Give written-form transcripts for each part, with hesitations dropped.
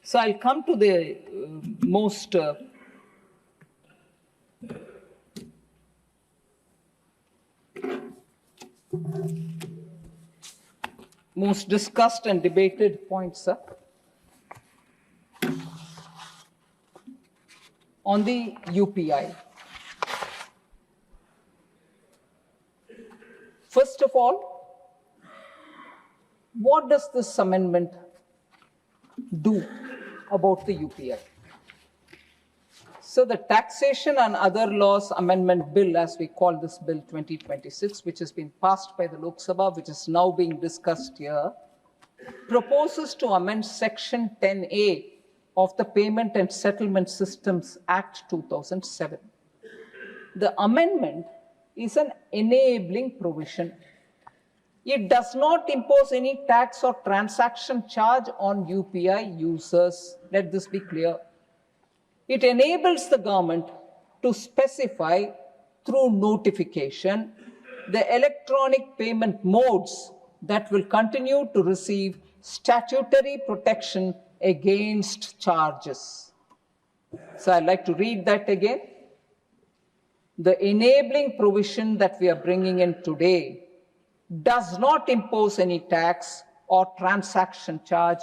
So I'll come to the most discussed and debated points, sir, on the UPI. First of all, what does this amendment do about the UPI? So the Taxation and Other Laws Amendment Bill, as we call this Bill 2026, which has been passed by the Lok Sabha, which is now being discussed here, proposes to amend Section 10A of the Payment and Settlement Systems Act 2007. The amendment is an enabling provision. It does not impose any tax or transaction charge on UPI users. Let this be clear. It enables the government to specify through notification the electronic payment modes that will continue to receive statutory protection against charges. So I'd like to read that again. The enabling provision that we are bringing in today does not impose any tax or transaction charge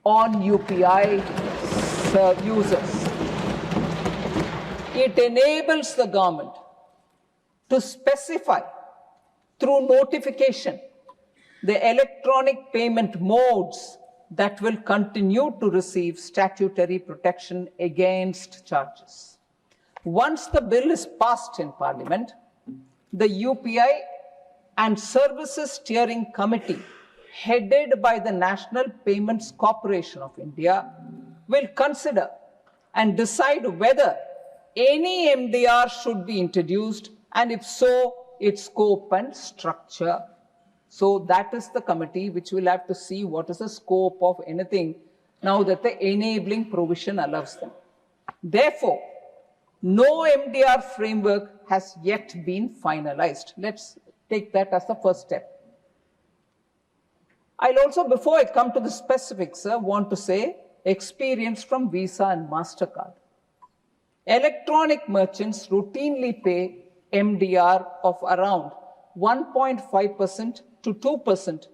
on UPI users. It enables the government to specify through notification the electronic payment modes that will continue to receive statutory protection against charges. Once the bill is passed in Parliament, the UPI and Services Steering Committee, headed by the National Payments Corporation of India, will consider and decide whether any MDR should be introduced, and if so, its scope and structure. So that is the committee which will have to see what is the scope of anything now that the enabling provision allows them. Therefore, no MDR framework has yet been finalized. Let's take that as the first step. I'll also, before I come to the specifics, want to say experience from Visa and MasterCard. Electronic merchants routinely pay MDR of around 1.5% to 2%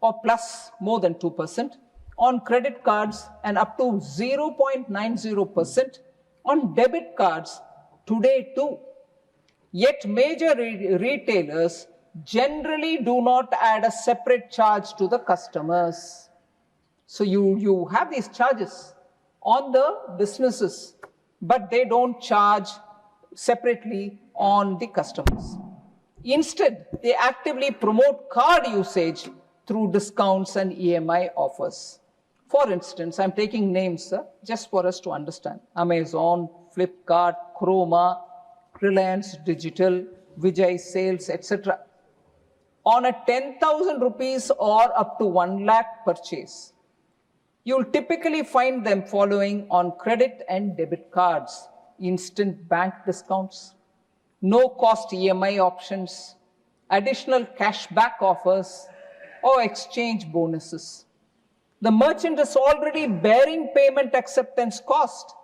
or plus more than 2% on credit cards and up to 0.90% on debit cards today too. Yet major retailers generally do not add a separate charge to the customers. So you have these charges on the businesses, but they don't charge separately on the customers. Instead, they actively promote card usage through discounts and EMI offers. For instance, I'm taking names just for us to understand. Amazon, Flipkart, Chroma, Reliance Digital, Vijay Sales, etc. On a 10,000 rupees or up to 1 lakh purchase, you'll typically find them following on credit and debit cards, instant bank discounts, no-cost EMI options, additional cashback offers, or exchange bonuses. The merchant is already bearing payment acceptance cost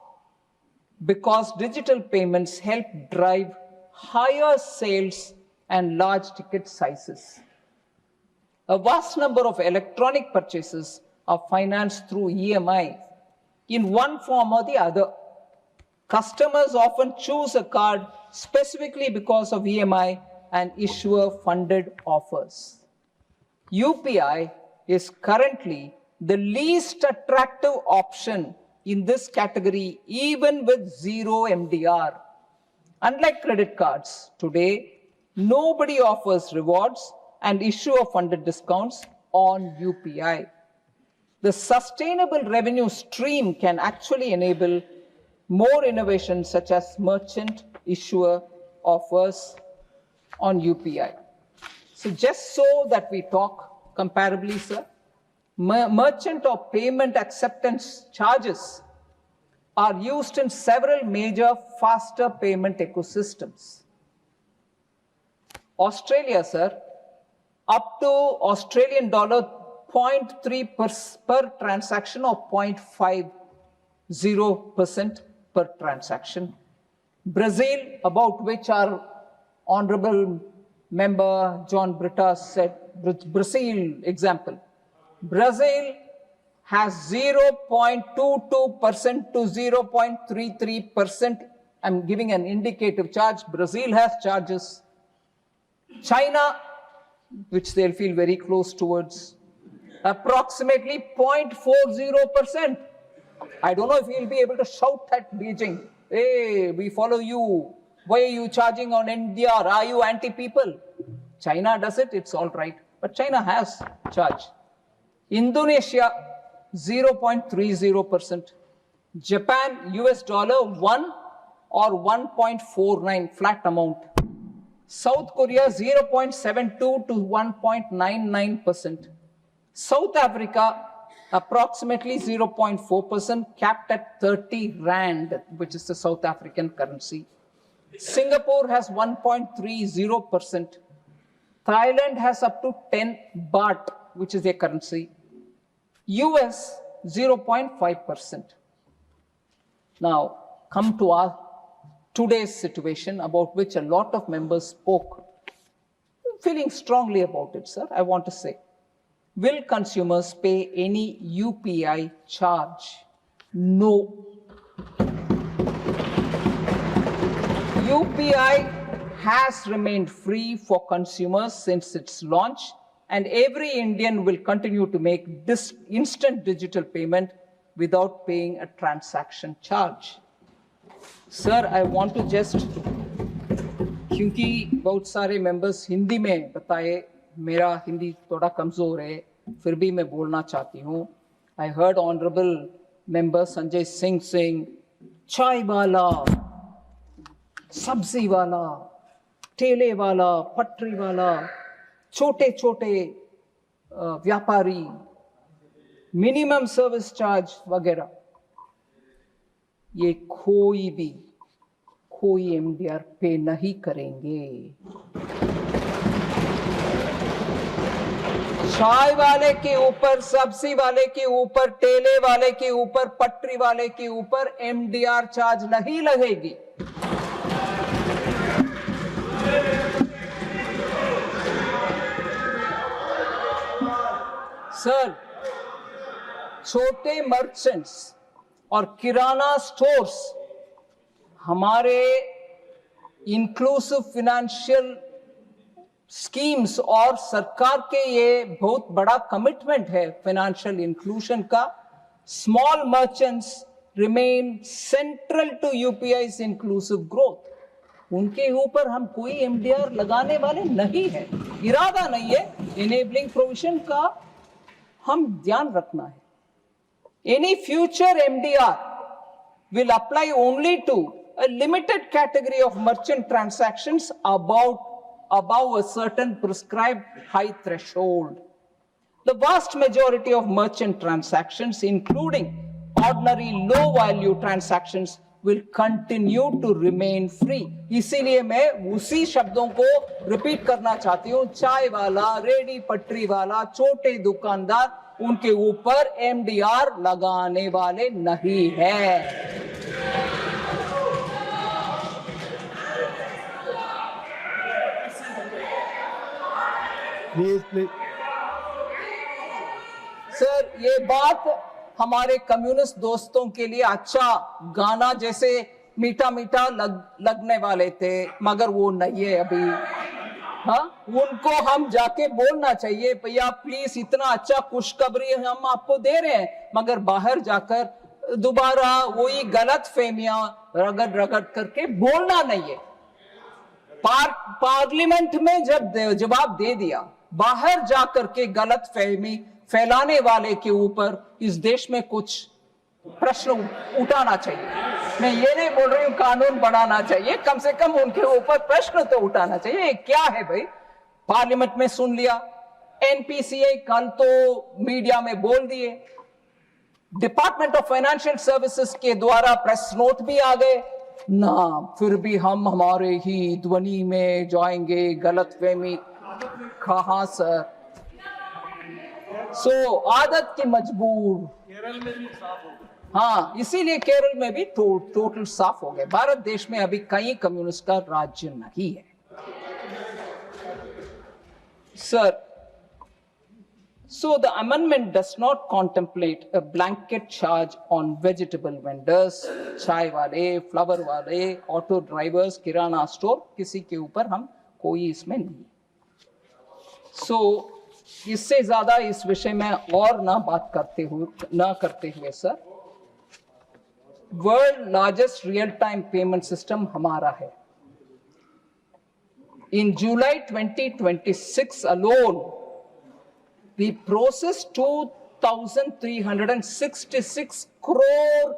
because digital payments help drive higher sales and large ticket sizes. A vast number of electronic purchases are financed through EMI in one form or the other. Customers often choose a card specifically because of EMI and issuer-funded offers. UPI is currently the least attractive option in this category, even with zero MDR. Unlike credit cards, today, nobody offers rewards and issuer-funded discounts on UPI. The sustainable revenue stream can actually enable more innovation such as merchant issuer offers on UPI. So just so that we talk comparably, sir, merchant or payment acceptance charges are used in several major faster payment ecosystems. Australia, sir, up to Australian dollar 0.3 per transaction or 0.50% per transaction. Brazil, about which our honorable member John Britta said, Brazil example. Brazil has 0.22% to 0.33%. I'm giving an indicative charge. Brazil has charges. China, which they'll feel very close towards, approximately 0.40%. I don't know if you'll be able to shout at Beijing, hey, we follow you. Why are you charging on NDR? Are you anti-people? China does it, it's all right. But China has charge. Indonesia, 0.30%. Japan, US dollar, 1 or 1.49, flat amount. South Korea, 0.72 to 1.99%. South Africa, approximately 0.4%, capped at 30 Rand, which is the South African currency. Singapore has 1.30%. Thailand has up to 10 baht, which is their currency. US, 0.5%. Now, come to our today's situation, about which a lot of members spoke. Feeling strongly about it, sir, I want to say. Will consumers pay any UPI charge? No. UPI has remained free for consumers since its launch, and every Indian will continue to make this instant digital payment without paying a transaction charge. Sir, I want to just, क्योंकि बहुत सारे members Hindi में बताए, मेरा हिंदी थोड़ा कमजोर है, फिर भी मैं बोलना चाहती हूँ. I heard honorable member Sanjay Singh saying, चाय वाला, सब्जी वाला, ठेले वाला, पटरी वाला, छोटे छोटे व्यापारी, मिनिमम सर्विस चार्ज वगैरह, ये कोई एमडीआर पे नहीं करेंगे. चाय वाले के ऊपर, सब्जी वाले के ऊपर, ठेले वाले के ऊपर, पटरी वाले के ऊपर एमडीआर चार्ज नहीं लगेगी. सर, छोटे मर्चेंट्स और किराना स्टोर्स हमारे इंक्लूसिव फाइनेंशियल स्कीम्स और सरकार के ये बहुत बड़ा कमिटमेंट है फाइनेंशियल इंक्लूजन का. Small merchants remain central to UPI's inclusive growth. उनके ऊपर हम कोई एमडीआर लगाने वाले नहीं है, इरादा नहीं है. इनेबलिंग प्रोविजन का हम ध्यान रखना है. Any future MDR will apply only to a limited category of merchant transactions above a certain prescribed high threshold. The vast majority of merchant transactions, including ordinary low value transactions, will continue to remain free. इसीलिए मैं उसी शब्दों को repeat करना चाहती हूँ. चाय वाला, रेडी पटरी वाला, छोटे दुकानदार, उनके ऊपर एमडीआर लगाने वाले नहीं है. प्लीज. सर, ये बात हमारे कम्युनिस्ट दोस्तों के लिए अच्छा गाना जैसे मीठा मीठा लगने वाले थे, मगर वो नहीं है अभी. हाँ, उनको हम जाके बोलना चाहिए, भैया प्लीज इतना अच्छा खुशखबरी हम आपको दे रहे हैं, मगर बाहर जाकर दोबारा वही गलत फहमियां रगड़ करके बोलना नहीं है. पार्लियामेंट में जब जवाब दे दिया, बाहर जाकर के गलत फहमी फैलाने वाले के ऊपर इस देश में कुछ प्रश्न उठाना चाहिए. मैं ये नहीं बोल रही हूँ कानून बनाना चाहिए, कम से कम उनके ऊपर प्रश्न तो उठाना चाहिए. क्या है भाई, पार्लियामेंट में सुन लिया, एनपीसीआई कल तो मीडिया में बोल दिए, डिपार्टमेंट ऑफ फाइनेंशियल सर्विसेज के द्वारा प्रेस नोट भी आ गए ना, फिर भी हम हमारे ही ध्वनि में जाएंगे. गलत फहमी कहां सर? सो आदत की मजबूर। केरल में भी साफ हो गया। हाँ, इसीलिए केरल में भी टोटल साफ हो गए। भारत देश में अभी कई कम्युनिस्ट का राज्य नहीं है। Sir, so the amendment does not contemplate a blanket charge on vegetable vendors, चाय वाले, फ्लावर वाले, ऑटो ड्राइवर्स, किराना स्टोर, किसी के ऊपर हम कोई इसमें नहीं। So, इससे ज्यादा इस विषय में और ना बात करते हुए sir, world largest real time payment system हमारा है। In July 2026 alone, we processed 2,366 crore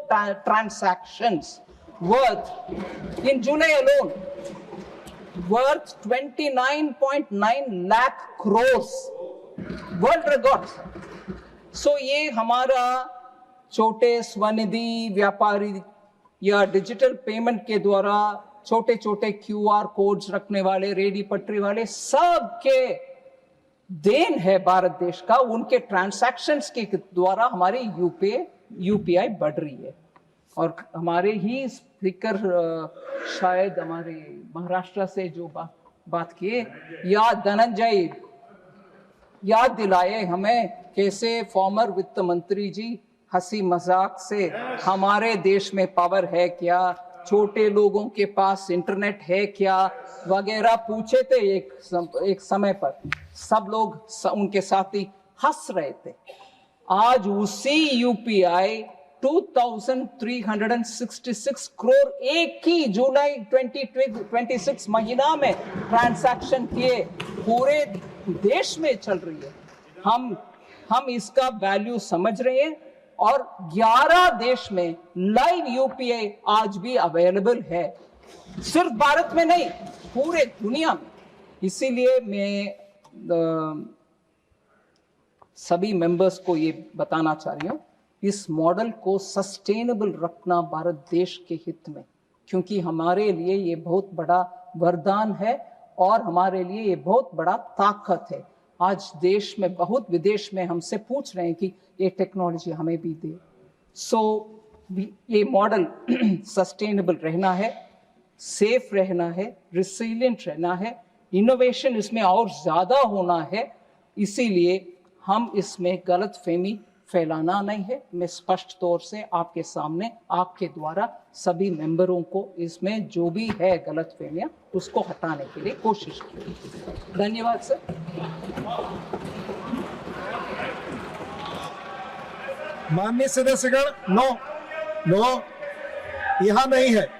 transactions worth, in July alone, worth 29.9 lakh crores. World records. So ये हमारा छोटे स्वनिधि व्यापारी या डिजिटल पेमेंट के द्वारा छोटे छोटे QR कोड्स रखने वाले, रेडी पटरी वाले, सबके देन है भारत देश का। उनके ट्रांसैक्शंस के द्वारा हमारी यूपीआई बढ़ रही है। और हमारे ही स्पीकर शायद हमारे महाराष्ट्र से जो बात किए, धनंजय याद दिलाए हमें कैसे फॉर्मर वित्त मंत्री जी हंसी मजाक से हमारे देश में पावर है क्या, छोटे लोगों के पास इंटरनेट है क्या वगैरह पूछे थे। एक समय पर सब लोग उनके साथी हंस रहे थे। आज उसी यूपीआई 2,366 करोड़ एक ही जुलाई 2026 महीना में ट्रांसैक्शन किए पूरे देश में चल रही है। हम इसका वैल्यू समझ रहे हैं और 11 देश में लाइव यूपीआई आज भी अवेलेबल है, सिर्फ भारत में नहीं पूरे दुनिया में। इसीलिए मैं सभी मेंबर्स को ये बताना चाह रही हूँ, इस मॉडल को सस्टेनेबल रखना भारत देश के हित में, क्योंकि हमारे लिए ये बहुत बड़ा वरदान है और हमारे लिए ये बहुत बड़ा ताकत है। आज देश में बहुत विदेश में हमसे पूछ रहे हैं कि ये टेक्नोलॉजी हमें भी दे। सो ये मॉडल सस्टेनेबल रहना है, सेफ रहना है, रिसिलिएंट रहना है, इनोवेशन इसमें और ज्यादा होना है। इसीलिए हम इसमें गलतफहमी फैलाना नहीं है। मैं स्पष्ट तौर से आपके सामने आपके द्वारा सभी मेंबरों को इसमें जो भी है गलतफहमियां उसको हटाने के लिए कोशिश की। धन्यवाद सर। माननीय सदस्यगण, नो यहाँ नहीं है।